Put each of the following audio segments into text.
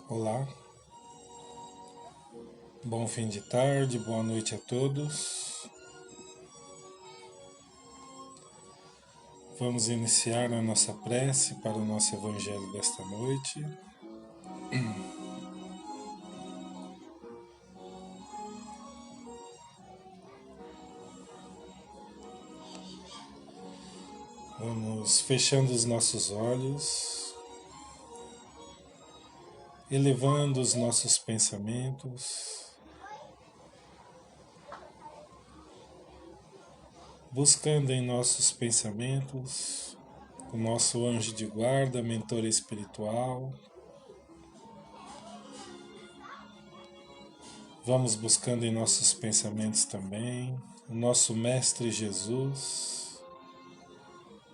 Olá, bom fim de tarde, boa noite a todos. Vamos iniciar a nossa prece para o nosso Evangelho desta noite. Vamos fechando os nossos olhos, elevando os nossos pensamentos, buscando em nossos pensamentos o nosso anjo de guarda, mentor espiritual. Vamos buscando em nossos pensamentos também o nosso Mestre Jesus,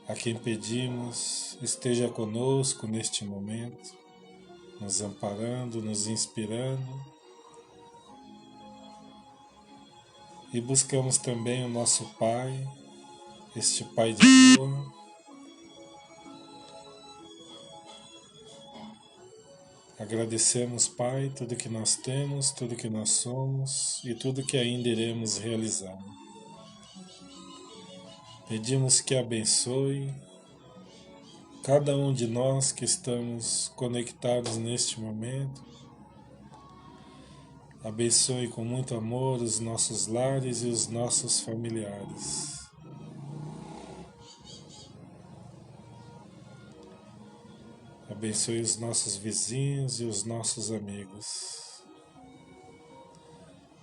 a quem pedimos esteja conosco neste momento, nos amparando, nos inspirando. E buscamos também o nosso Pai, este Pai de amor, agradecemos, Pai, tudo que nós temos, tudo que nós somos e tudo que ainda iremos realizar. Pedimos que abençoe cada um de nós que estamos conectados neste momento. Abençoe com muito amor os nossos lares e os nossos familiares. Abençoe os nossos vizinhos e os nossos amigos.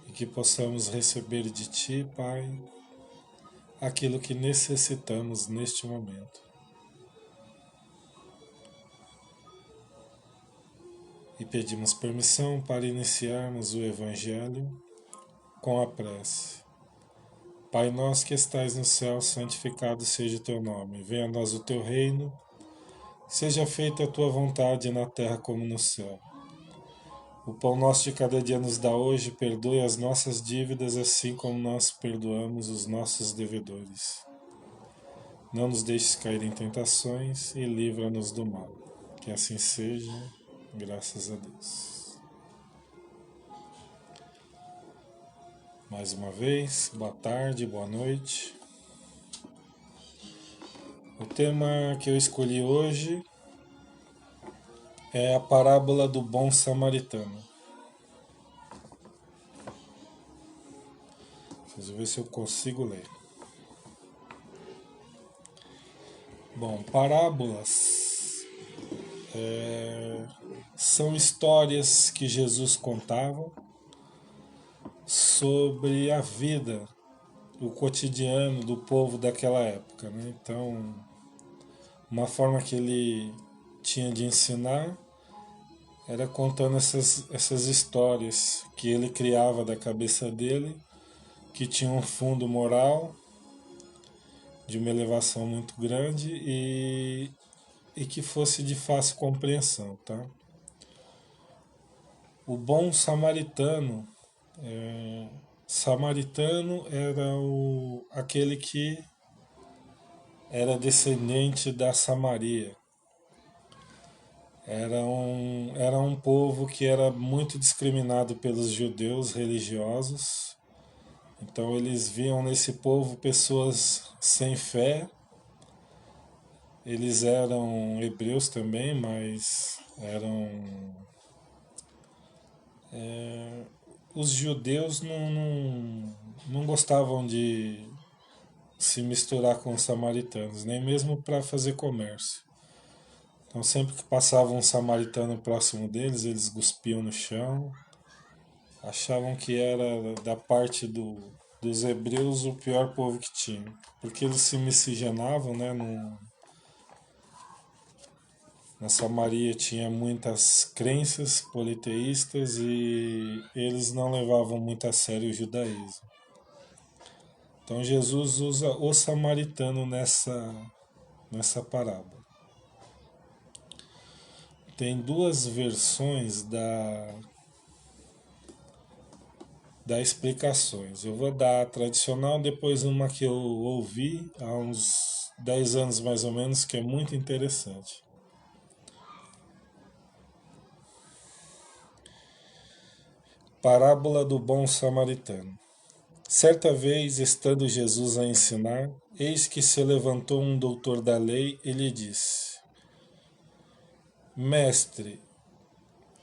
E que possamos receber de Ti, Pai, aquilo que necessitamos neste momento. E pedimos permissão para iniciarmos o Evangelho com a prece. Pai nosso que estais no céu, santificado seja o Teu nome. Venha a nós o Teu reino. Seja feita a Tua vontade na terra como no céu. O pão nosso de cada dia nos dá hoje, perdoe as nossas dívidas, assim como nós perdoamos os nossos devedores. Não nos deixes cair em tentações e livra-nos do mal. Que assim seja, graças a Deus. Mais uma vez, boa tarde, boa noite. O tema que eu escolhi hoje é a parábola do bom samaritano. Deixa eu ver se eu consigo ler. Bom, parábolas são histórias que Jesus contava sobre a vida, o cotidiano do povo daquela época, né? Então, uma forma que ele tinha de ensinar era contando essas histórias que ele criava da cabeça dele, que tinha um fundo moral de uma elevação muito grande e que fosse de fácil compreensão, tá? O bom samaritano, samaritano era aquele que era descendente da Samaria. Era um povo que era muito discriminado pelos judeus religiosos. Então eles viam nesse povo pessoas sem fé. Eles eram hebreus também, mas eram... os judeus não gostavam de se misturar com os samaritanos, nem mesmo para fazer comércio. Então sempre que passava um samaritano próximo deles, eles cuspiam no chão, achavam que era da parte dos hebreus o pior povo que tinha, porque eles se miscigenavam, né? Na Samaria tinha muitas crenças politeístas e eles não levavam muito a sério o judaísmo. Então Jesus usa o samaritano nessa parábola. Tem duas versões das explicações. Eu vou dar a tradicional, depois uma que eu ouvi há uns 10 anos mais ou menos, que é muito interessante. Parábola do bom samaritano. Certa vez, estando Jesus a ensinar, eis que se levantou um doutor da lei e lhe disse: Mestre,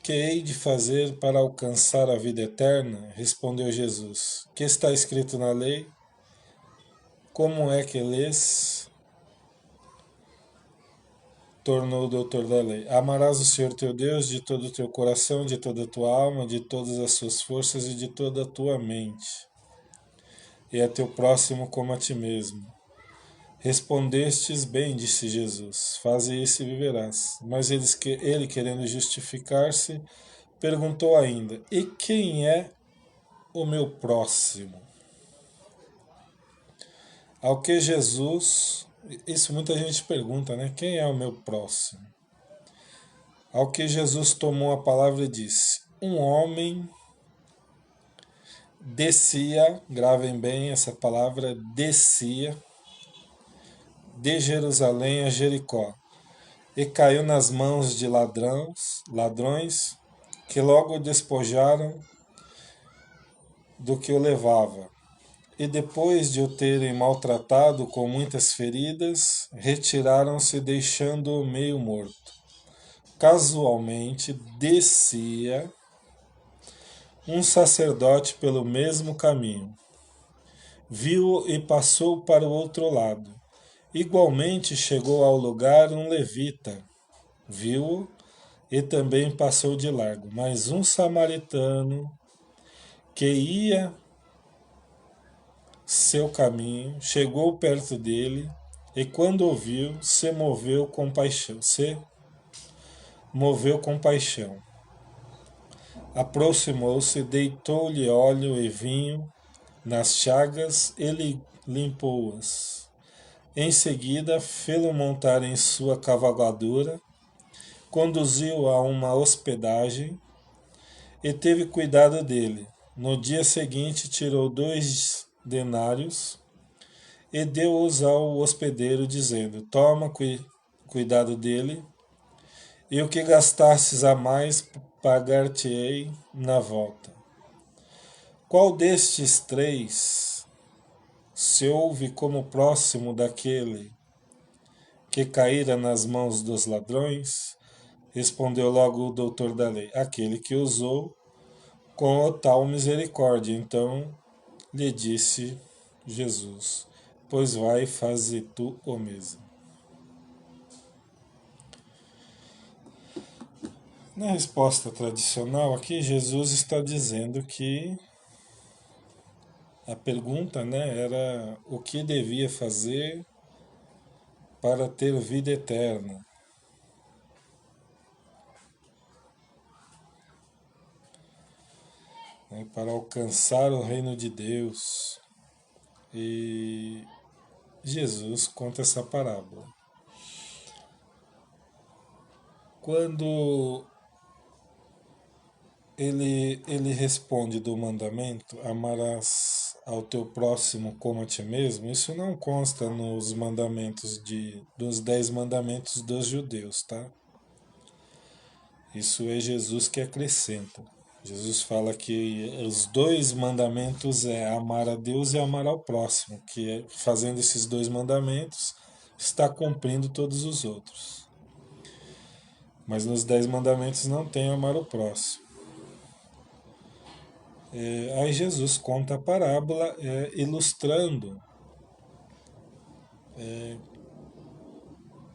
que hei de fazer para alcançar a vida eterna? Respondeu Jesus: Que está escrito na lei? Como é que lês? Tornou o doutor da lei: Amarás o Senhor teu Deus de todo o teu coração, de toda a tua alma, de todas as suas forças e de toda a tua mente, e a teu próximo como a ti mesmo. Respondestes bem, disse Jesus, faze isso e viverás. Mas ele, querendo justificar-se, perguntou ainda: E quem é o meu próximo? Ao que Jesus, isso muita gente pergunta, né? Quem é o meu próximo? Ao que Jesus tomou a palavra e disse: Um homem descia, gravem bem essa palavra, descia de Jerusalém a Jericó, e caiu nas mãos de ladrões, que logo o despojaram do que o levava. E depois de o terem maltratado com muitas feridas, retiraram-se, deixando-o meio morto. Casualmente descia um sacerdote pelo mesmo caminho. Viu-o e passou para o outro lado. Igualmente chegou ao lugar um levita. Viu-o e também passou de largo. Mas um samaritano que ia seu caminho chegou perto dele e, quando ouviu, se moveu com paixão. Aproximou-se, deitou-lhe óleo e vinho nas chagas e limpou-as. Em seguida, fê-lo montar em sua cavalgadura, conduziu-o a uma hospedagem e teve cuidado dele. No dia seguinte, tirou 2 denários e deu-os ao hospedeiro, dizendo: Toma cuidado dele, e o que gastastes a mais pagar-te-ei na volta. Qual destes 3 se ouve como próximo daquele que caíra nas mãos dos ladrões? Respondeu logo o doutor da lei: Aquele que usou com tal misericórdia. Então lhe disse Jesus: Pois vai e faze tu o mesmo. Na resposta tradicional aqui, Jesus está dizendo que a pergunta, né, era o que devia fazer para ter vida eterna. Né, para alcançar o reino de Deus. E Jesus conta essa parábola. Quando ele responde do mandamento: amarás ao teu próximo como a ti mesmo, isso não consta nos mandamentos dos 10 mandamentos dos judeus, tá? Isso é Jesus que acrescenta. Jesus fala que os 2 mandamentos é amar a Deus e amar ao próximo, que é, fazendo esses 2 mandamentos está cumprindo todos os outros. Mas nos 10 mandamentos não tem amar o próximo. Aí Jesus conta a parábola ilustrando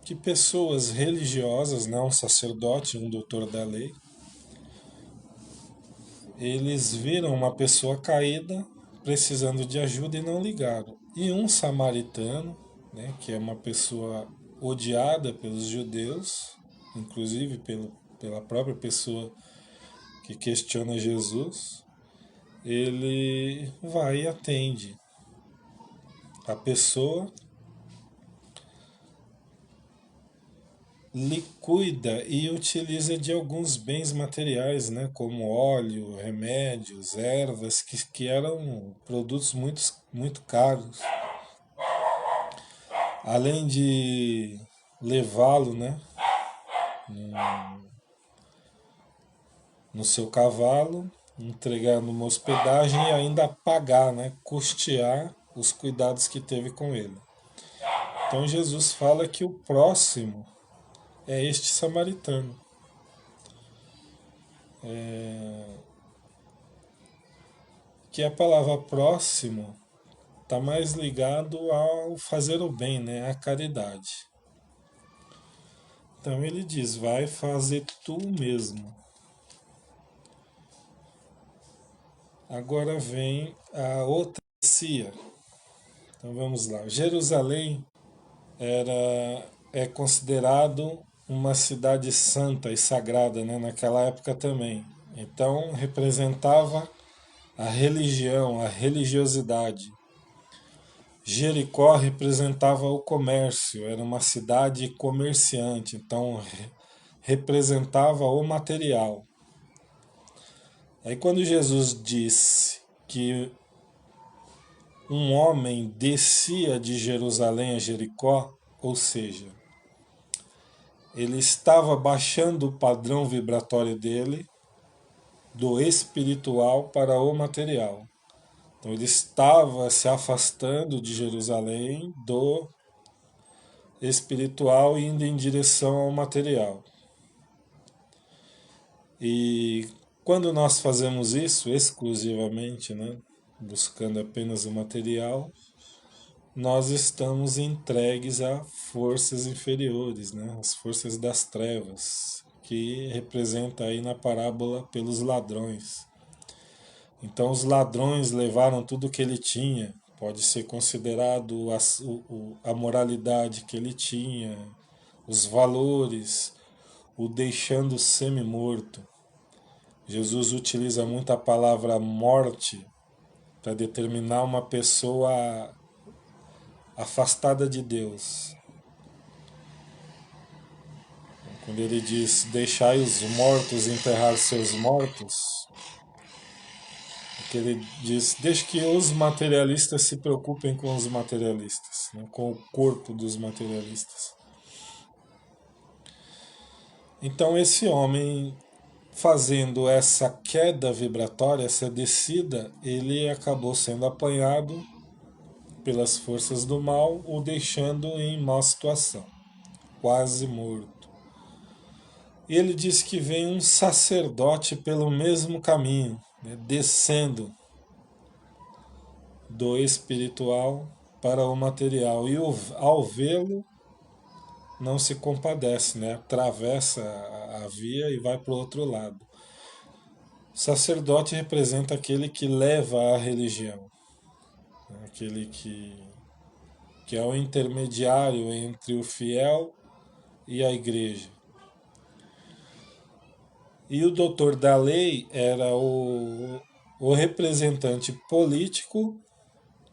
que pessoas religiosas, não um sacerdote, um doutor da lei, eles viram uma pessoa caída precisando de ajuda e não ligaram. E um samaritano, né, que é uma pessoa odiada pelos judeus, inclusive pela própria pessoa que questiona Jesus, ele vai e atende a pessoa, lhe cuida e utiliza de alguns bens materiais, né, como óleo, remédios, ervas, que eram produtos muito caros. Além de levá-lo, né, no seu cavalo, entregar numa hospedagem e ainda pagar, né, custear os cuidados que teve com ele. Então Jesus fala que o próximo é este samaritano. Que a palavra próximo está mais ligado ao fazer o bem, né, à caridade. Então ele diz, vai fazer tu mesmo. Agora vem a outra cia. Então vamos lá. Jerusalém é considerado uma cidade santa e sagrada, né, naquela época também. Então representava a religião, a religiosidade. Jericó representava o comércio, era uma cidade comerciante, então representava o material. Aí quando Jesus disse que um homem descia de Jerusalém a Jericó, ou seja, ele estava baixando o padrão vibratório dele do espiritual para o material. Então ele estava se afastando de Jerusalém do espiritual e indo em direção ao material. E quando nós fazemos isso exclusivamente, né, buscando apenas o material, nós estamos entregues a forças inferiores, né, as forças das trevas, que representa aí na parábola pelos ladrões. Então os ladrões levaram tudo que ele tinha, pode ser considerado a moralidade que ele tinha, os valores, o deixando semi-morto. Jesus utiliza muito a palavra morte para determinar uma pessoa afastada de Deus. Quando ele diz, deixai os mortos enterrar seus mortos, que ele diz, deixe que os materialistas se preocupem com os materialistas, né, com o corpo dos materialistas. Então esse homem, fazendo essa queda vibratória, essa descida, ele acabou sendo apanhado pelas forças do mal, o deixando em má situação, quase morto. E ele diz que vem um sacerdote pelo mesmo caminho, né, descendo do espiritual para o material, e ao vê-lo não se compadece, né, atravessa a via e vai para o outro lado. O sacerdote representa aquele que leva a religião, né, aquele que é o intermediário entre o fiel e a igreja. E o doutor da lei era o representante político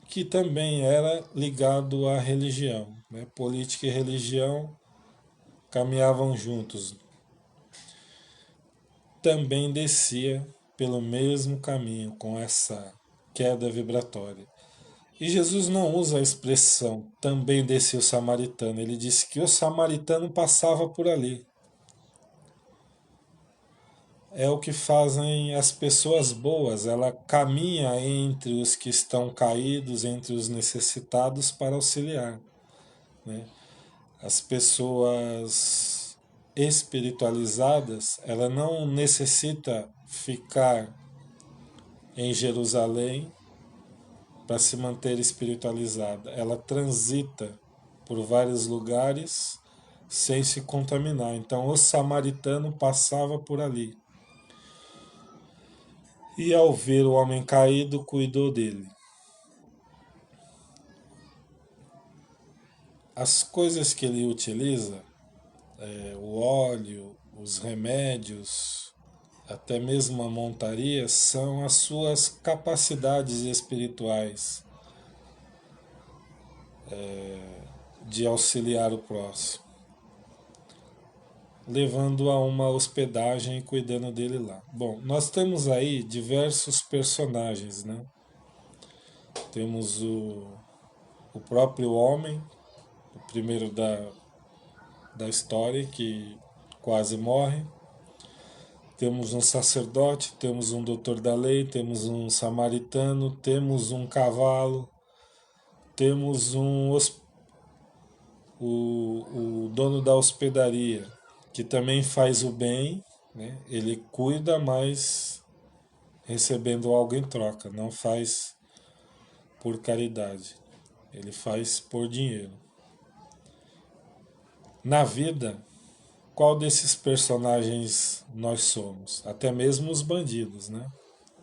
que também era ligado à religião, né? Política e religião caminhavam juntos. Também descia pelo mesmo caminho, com essa queda vibratória. E Jesus não usa a expressão também descia o samaritano, ele disse que o samaritano passava por ali. É o que fazem as pessoas boas, ela caminha entre os que estão caídos, entre os necessitados para auxiliar, né? As pessoas espiritualizadas, ela não necessita ficar em Jerusalém para se manter espiritualizada, ela transita por vários lugares sem se contaminar. Então o samaritano passava por ali. E ao ver o homem caído, cuidou dele. As coisas que ele utiliza, o óleo, os remédios, até mesmo a montaria, são as suas capacidades espirituais de auxiliar o próximo, levando a uma hospedagem e cuidando dele lá. Bom, nós temos aí diversos personagens, né? Temos o próprio homem, o primeiro da história, que quase morre. Temos um sacerdote, temos um doutor da lei, temos um samaritano, temos um cavalo, temos o dono da hospedaria, que também faz o bem, né? Ele cuida, mas recebendo algo em troca, não faz por caridade, ele faz por dinheiro. Na vida, qual desses personagens nós somos? Até mesmo os bandidos, né?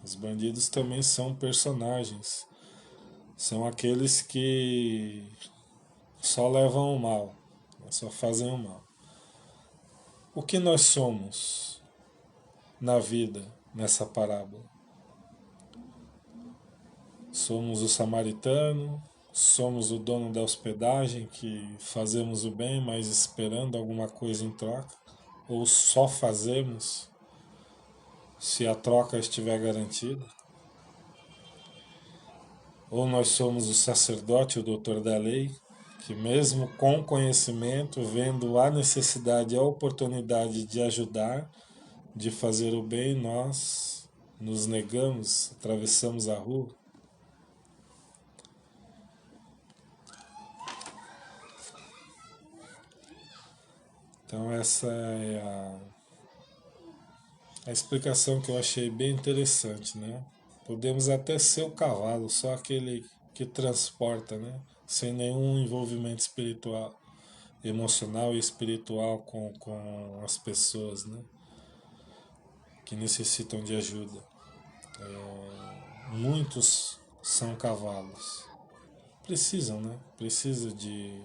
Os bandidos também são personagens, são aqueles que só levam o mal, só fazem o mal. O que nós somos na vida, nessa parábola? Somos o samaritano, somos o dono da hospedagem que fazemos o bem, mas esperando alguma coisa em troca, ou só fazemos se a troca estiver garantida? Ou nós somos o sacerdote, o doutor da lei, que mesmo com conhecimento, vendo a necessidade e a oportunidade de ajudar, de fazer o bem, nós nos negamos, atravessamos a rua? Então essa é a explicação que eu achei bem interessante, né? Podemos até ser o cavalo, só aquele que transporta, né? Sem nenhum envolvimento espiritual, emocional e espiritual com as pessoas, né? Que necessitam de ajuda. Muitos são cavalos. Precisam, né? Precisa de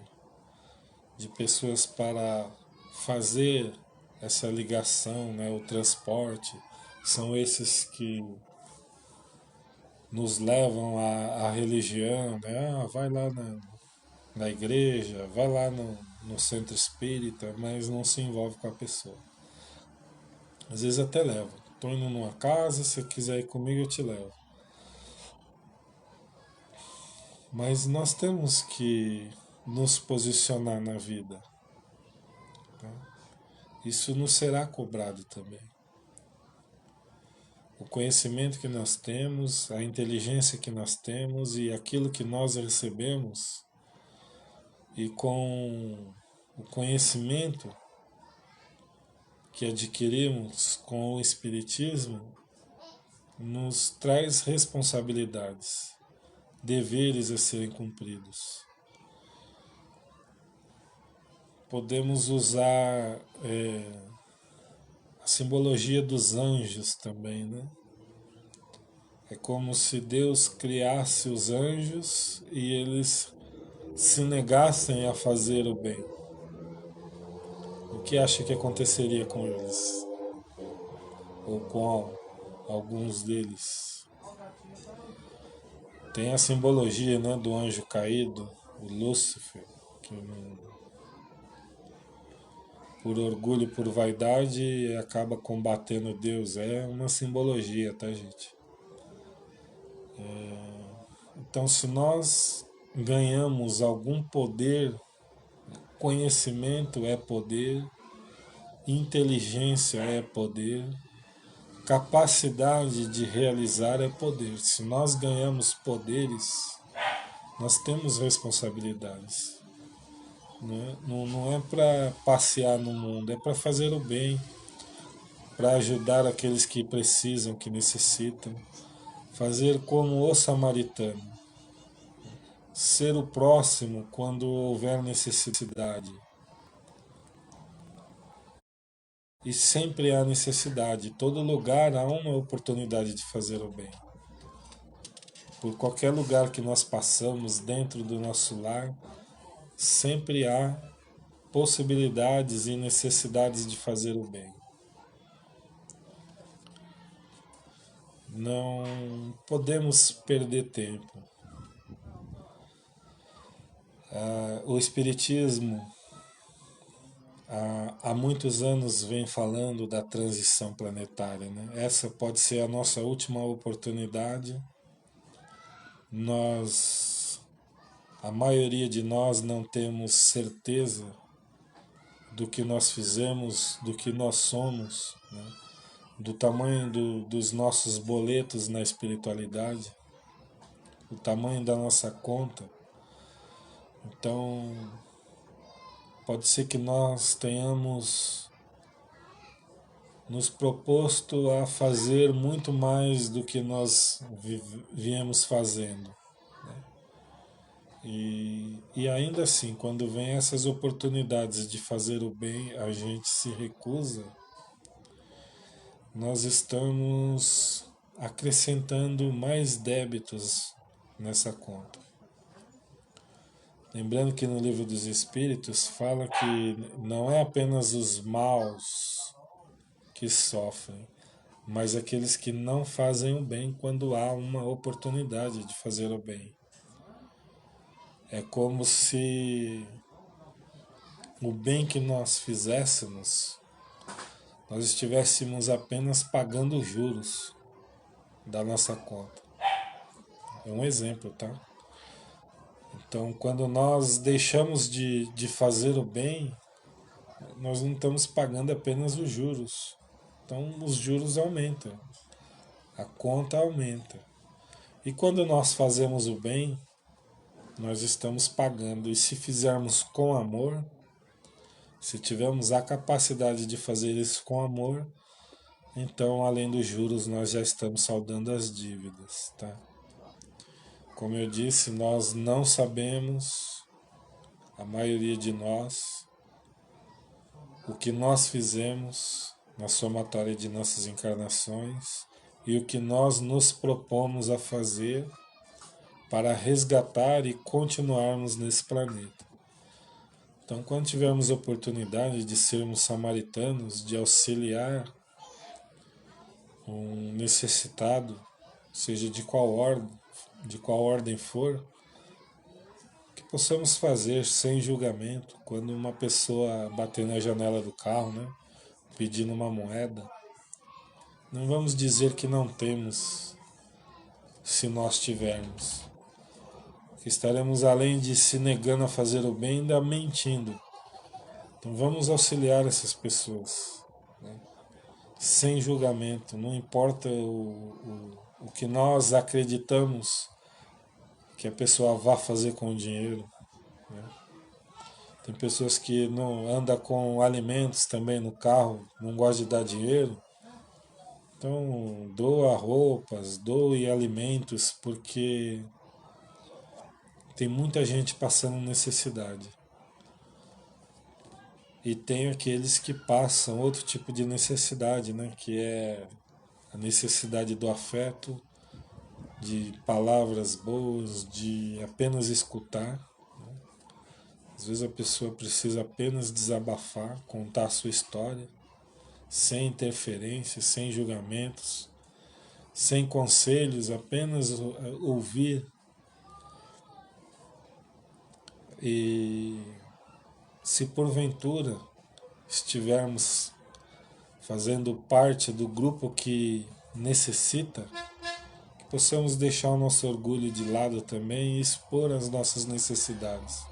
pessoas para fazer essa ligação, né? O transporte. São esses que nos levam à religião, né? Ah, vai lá na igreja, vai lá no centro espírita, mas não se envolve com a pessoa. Às vezes até leva. Estou indo numa casa, se quiser ir comigo eu te levo. Mas nós temos que nos posicionar na vida. Tá? Isso nos será cobrado também. O conhecimento que nós temos, a inteligência que nós temos e aquilo que nós recebemos, e com o conhecimento que adquirimos com o Espiritismo, nos traz responsabilidades, deveres a serem cumpridos. Podemos usar a simbologia dos anjos também, né? É como se Deus criasse os anjos e eles se negassem a fazer o bem. O que acha que aconteceria com eles? Ou com alguns deles? Tem a simbologia, né, do anjo caído, o Lúcifer, que por orgulho, por vaidade, acaba combatendo Deus. É uma simbologia, tá, gente? Então, se nós ganhamos algum poder, conhecimento é poder, inteligência é poder, capacidade de realizar é poder. Se nós ganhamos poderes, nós temos responsabilidades. Não é para passear no mundo, é para fazer o bem, para ajudar aqueles que precisam, que necessitam. Fazer como o samaritano. Ser o próximo quando houver necessidade. E sempre há necessidade, em todo lugar há uma oportunidade de fazer o bem. Por qualquer lugar que nós passamos dentro do nosso lar, sempre há possibilidades e necessidades de fazer o bem. Não podemos perder tempo. O Espiritismo há muitos anos vem falando da transição planetária, né? Essa pode ser a nossa última oportunidade. A maioria de nós não temos certeza do que nós fizemos, do que nós somos, né? do tamanho dos nossos boletos na espiritualidade, o tamanho da nossa conta. Então, pode ser que nós tenhamos nos proposto a fazer muito mais do que nós viemos fazendo. E ainda assim, quando vem essas oportunidades de fazer o bem, a gente se recusa, nós estamos acrescentando mais débitos nessa conta. Lembrando que no Livro dos Espíritos fala que não é apenas os maus que sofrem, mas aqueles que não fazem o bem quando há uma oportunidade de fazer o bem. É como se o bem que nós fizéssemos, nós estivéssemos apenas pagando juros da nossa conta. É um exemplo, tá? Então, quando nós deixamos de fazer o bem, nós não estamos pagando apenas os juros. Então, os juros aumentam, a conta aumenta. E quando nós fazemos o bem, nós estamos pagando. E se fizermos com amor, se tivermos a capacidade de fazer isso com amor, então, além dos juros, nós já estamos saldando as dívidas, tá? Como eu disse, nós não sabemos, a maioria de nós, o que nós fizemos na somatória de nossas encarnações e o que nós nos propomos a fazer para resgatar e continuarmos nesse planeta. Então, quando tivermos oportunidade de sermos samaritanos, de auxiliar um necessitado, seja de qual ordem for, que possamos fazer sem julgamento. Quando uma pessoa bater na janela do carro, né, pedindo uma moeda, não vamos dizer que não temos, se nós tivermos. Que estaremos, além de se negando a fazer o bem, ainda mentindo. Então vamos auxiliar essas pessoas, né, sem julgamento. Não importa o que nós acreditamos que a pessoa vá fazer com o dinheiro, né? Tem pessoas que não andam com alimentos também no carro, não gostam de dar dinheiro. Então doa roupas, doe alimentos, porque tem muita gente passando necessidade. E tem aqueles que passam outro tipo de necessidade, né? Que é a necessidade do afeto, de palavras boas, de apenas escutar. Às vezes a pessoa precisa apenas desabafar, contar a sua história, sem interferências, sem julgamentos, sem conselhos, apenas ouvir. E se porventura estivermos fazendo parte do grupo que necessita, que possamos deixar o nosso orgulho de lado também e expor as nossas necessidades.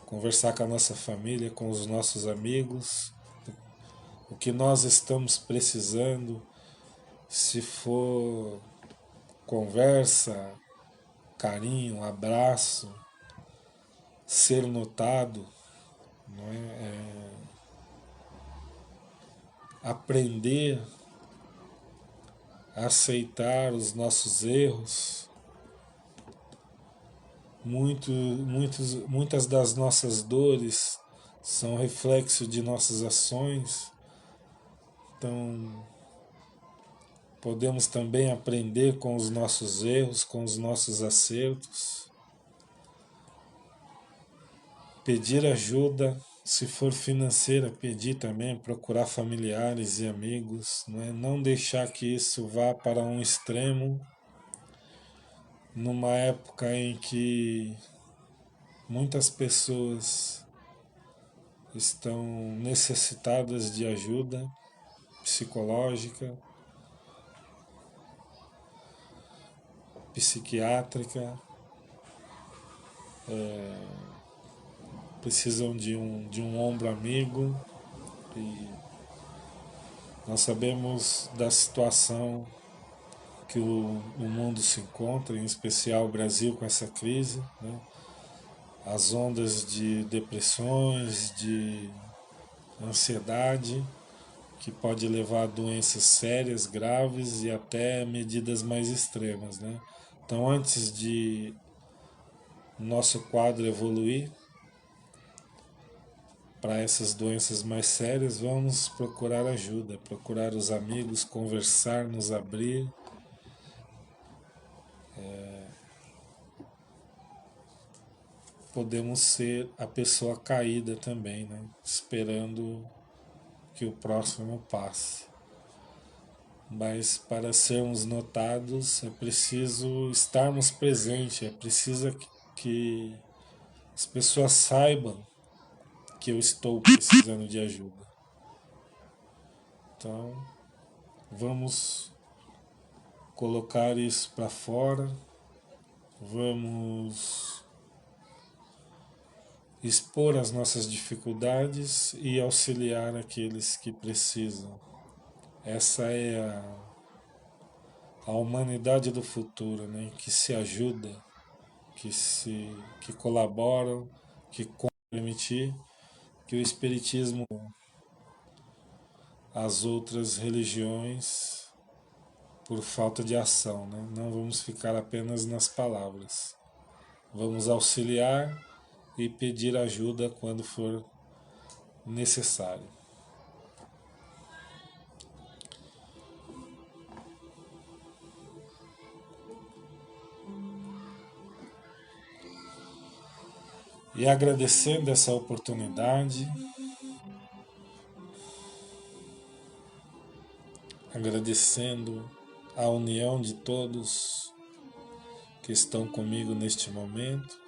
Conversar com a nossa família, com os nossos amigos, o que nós estamos precisando, se for conversa, carinho, abraço, ser notado, não aprender a aceitar os nossos erros. Muitas das nossas dores são reflexo de nossas ações. Então, podemos também aprender com os nossos erros, com os nossos acertos. Pedir ajuda, se for financeira, pedir também, procurar familiares e amigos, não deixar que isso vá para um extremo, numa época em que muitas pessoas estão necessitadas de ajuda psicológica, psiquiátrica, precisam de um ombro amigo, e Nós sabemos da situação que o mundo se encontra, em especial o Brasil com essa crise, né? As ondas de depressões, de ansiedade, que pode levar a doenças sérias, graves e até medidas mais extremas, né? Então, antes de nosso quadro evoluir para essas doenças mais sérias, vamos procurar ajuda, procurar os amigos, conversar, nos abrir. Podemos ser a pessoa caída também, né? Esperando que o próximo passe. Mas para sermos notados é preciso estarmos presentes, é preciso que as pessoas saibam que eu estou precisando de ajuda. Então, vamos colocar isso para fora, vamos expor as nossas dificuldades e auxiliar aqueles que precisam. Essa é a humanidade do futuro, né? Que se ajuda, que colaboram, que permitir que o Espiritismo, as outras religiões, por falta de ação, né? Não vamos ficar apenas nas palavras. Vamos auxiliar e pedir ajuda quando for necessário. E agradecendo essa oportunidade, agradecendo a união de todos que estão comigo neste momento,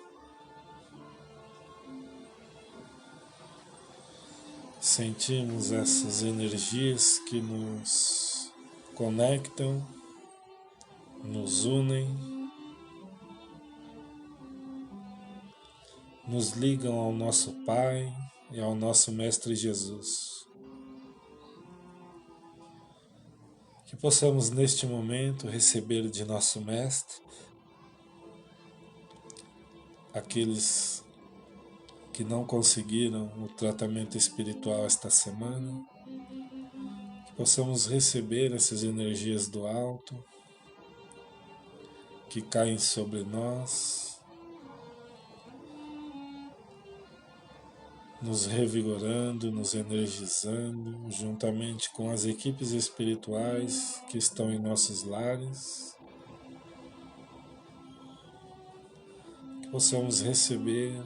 sentimos essas energias que nos conectam, nos unem, nos ligam ao nosso Pai e ao nosso Mestre Jesus. Que possamos neste momento receber de nosso Mestre aqueles que não conseguiram o tratamento espiritual esta semana, que possamos receber essas energias do alto que caem sobre nós, nos revigorando, nos energizando, juntamente com as equipes espirituais que estão em nossos lares, que possamos receber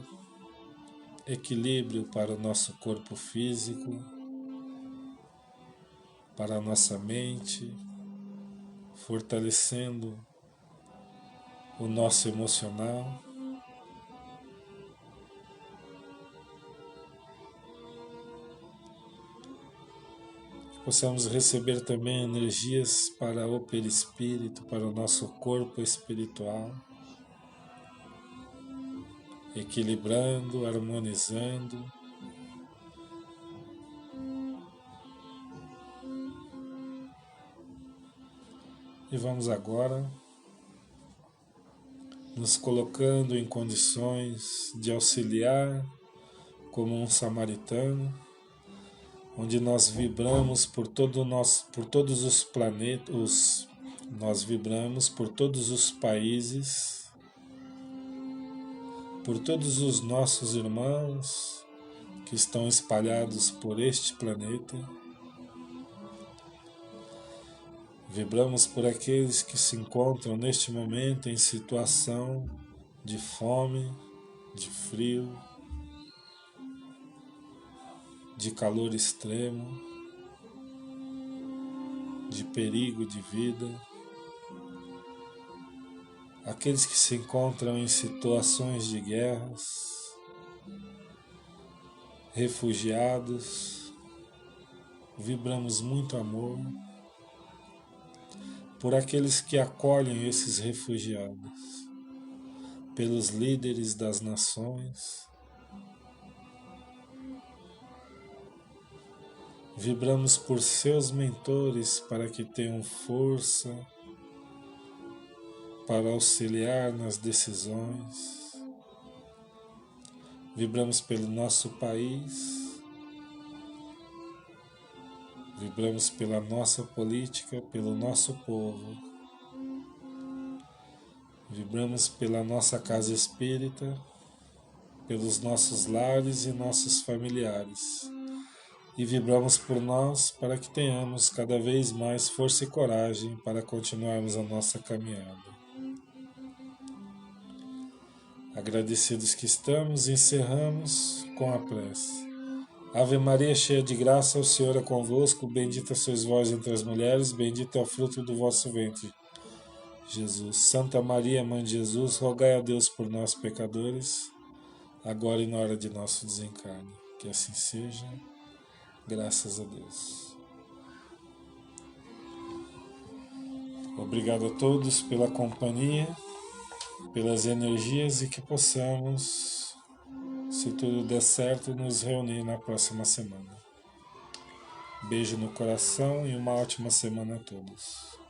equilíbrio para o nosso corpo físico, para a nossa mente, fortalecendo o nosso emocional. Que possamos receber também energias para o perispírito, para o nosso corpo espiritual, equilibrando, harmonizando. E vamos agora nos colocando em condições de auxiliar como um samaritano, onde nós vibramos por todos os planetas, nós vibramos por todos os países, por todos os nossos irmãos que estão espalhados por este planeta. Vibramos por aqueles que se encontram neste momento em situação de fome, de frio, de calor extremo, de perigo de vida. Aqueles que se encontram em situações de guerras, refugiados. Vibramos muito amor por aqueles que acolhem esses refugiados, pelos líderes das nações, Vibramos por seus mentores para que tenham força para auxiliar nas decisões. Vibramos pelo nosso país. Vibramos pela nossa política, pelo nosso povo. Vibramos pela nossa casa espírita, pelos nossos lares e nossos familiares. E vibramos por nós para que tenhamos cada vez mais força e coragem para continuarmos a nossa caminhada. Agradecidos que estamos, encerramos com a prece. Ave Maria, cheia de graça, o Senhor é convosco, bendita sois vós entre as mulheres, bendito é o fruto do vosso ventre, Jesus. Santa Maria, Mãe de Jesus, rogai a Deus por nós pecadores, agora e na hora de nosso desencarne. Que assim seja, graças a Deus. Obrigado a todos pela companhia, pelas energias e que possamos, se tudo der certo, nos reunir na próxima semana. Beijo no coração e uma ótima semana a todos.